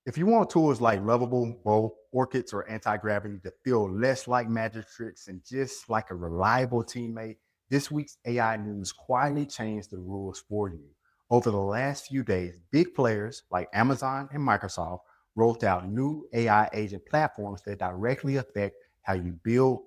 If you want tools like Lovable, Bow, Orchids, or Anti-Gravity to feel less like magic tricks and just like a reliable teammate, this week's AI news quietly changed the rules for you. Over the last few days, big players like Amazon and Microsoft rolled out new AI agent platforms that directly affect how you build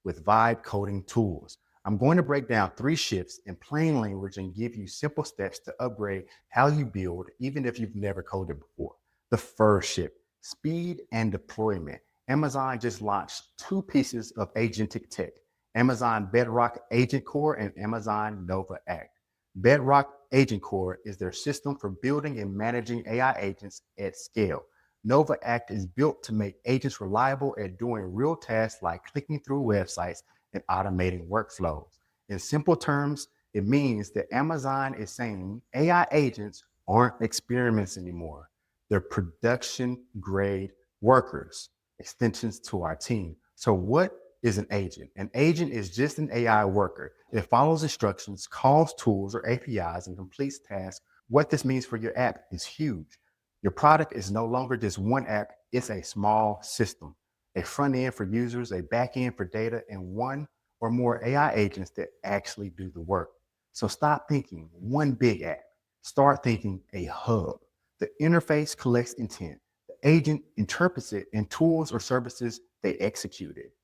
with vibe coding tools. I'm going to break down three shifts in plain language and give you simple steps to upgrade how you build, even if you've never coded before. The first shift, speed and deployment. Amazon just launched two pieces of agentic tech, Amazon Bedrock Agent Core and Amazon Nova Act. Bedrock Agent Core is their system for building and managing AI agents at scale. Nova Act is built to make agents reliable at doing real tasks like clicking through websites and automating workflows. In simple terms, it means that Amazon is saying AI agents aren't experiments anymore. They're production grade workers, extensions to our team. So, what is an agent? An agent is just an AI worker. It follows instructions, calls tools or APIs, and completes tasks. What this means for your app is huge. Your product is no longer just one app, it's a small system, a front end for users, a back end for data, and one or more AI agents that actually do the work. So stop thinking one big app. Start thinking a hub. The interface collects intent. The agent interprets it, and tools or services, they execute it.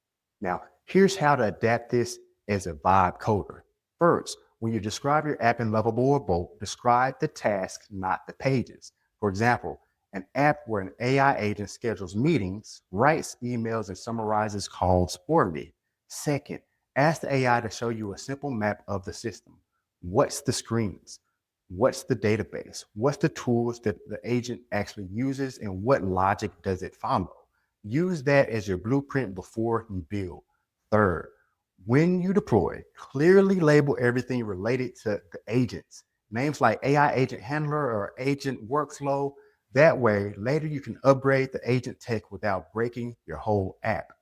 Now, here's how to adapt this as a vibe coder. First, when you describe your app in Lovable or Bolt, describe the task, not the pages. For example, an app where an AI agent schedules meetings, writes emails, and summarizes calls for me. Second, ask the AI to show you a simple map of the system. What's the screens? What's the database? What's the tools that the agent actually uses, and what logic does it follow? Use that as your blueprint before you build. Third, when you deploy, clearly label everything related to the agents. Names like AI agent handler or agent workflow. That way, later you can upgrade the agent tech without breaking your whole app.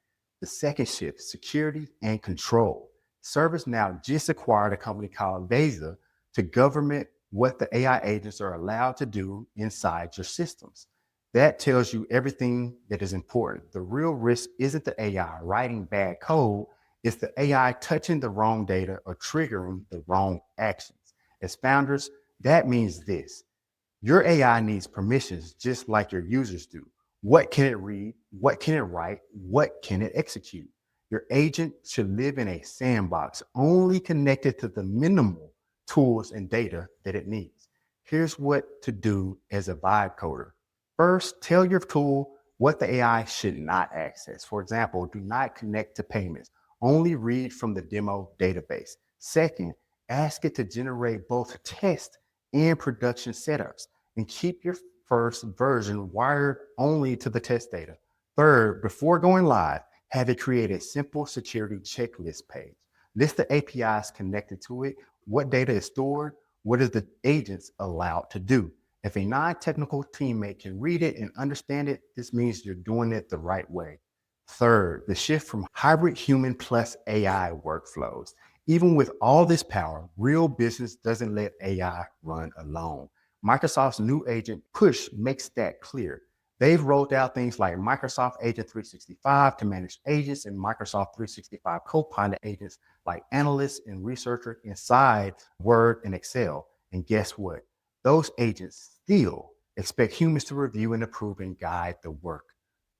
The second shift, security and control. ServiceNow just acquired a company called Veza to government what the AI agents are allowed to do inside your systems. That tells you everything that is important. The real risk isn't the AI writing bad code, it's the AI touching the wrong data or triggering the wrong actions. As founders, that means this: your AI needs permissions just like your users do. What can it read? What can it write? What can it execute? Your agent should live in a sandbox, only connected to the minimal tools and data that it needs. Here's what to do as a vibe coder. First, tell your tool what the AI should not access. For example, do not connect to payments, only read from the demo database. Second, ask it to generate both test and production setups and keep your first version wired only to the test data. Third, before going live, have it create a simple security checklist page. List the APIs connected to it, what data is stored, what is the agents allowed to do. If a non-technical teammate can read it and understand it, this means you're doing it the right way. Third, the shift from hybrid human plus AI workflows. Even with all this power, real business doesn't let AI run alone. Microsoft's new agent push makes that clear. They've rolled out things like Microsoft Agent 365 to manage agents and Microsoft 365 Copilot agents like analysts and researcher inside Word and Excel. And guess what? Those agents still expect humans to review and approve and guide the work.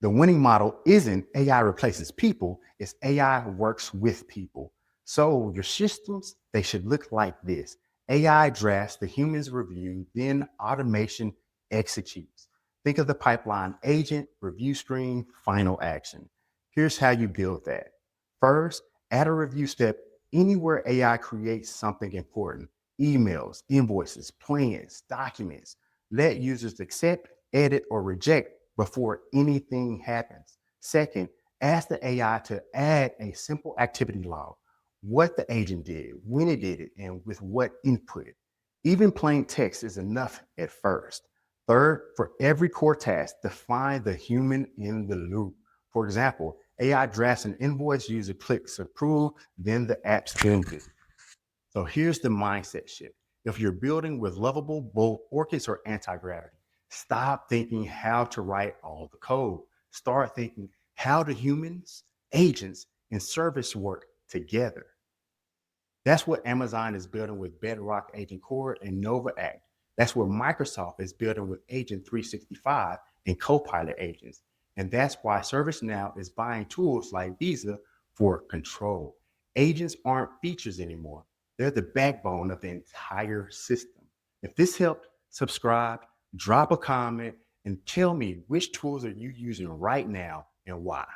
The winning model isn't AI replaces people, it's AI works with people. So your systems, they should look like this. AI drafts, the humans review, then automation executes. Think of the pipeline: agent, review stream, final action. Here's how you build that. First, add a review step anywhere AI creates something important: emails, invoices, plans, documents. Let users accept, edit, or reject before anything happens. Second, ask the AI to add a simple activity log: what the agent did, when it did it, and with what input. Even plain text is enough at first. Third, for every core task, define the human in the loop. For example, AI drafts an invoice, user clicks approve, then the app sends it. So here's the mindset shift. If you're building with Lovable, Bolt, Orchids, or Anti-Gravity, Stop thinking how to write all the code. Start thinking how do humans, agents, and service work together. That's what Amazon is building with Bedrock Agent Core and Nova Act. That's what Microsoft is building with Agent 365 and Copilot Agents. And that's why ServiceNow is buying tools like Veza for control. Agents aren't features anymore. They're the backbone of the entire system. If this helped, subscribe, drop a comment, and tell me which tools are you using right now and why.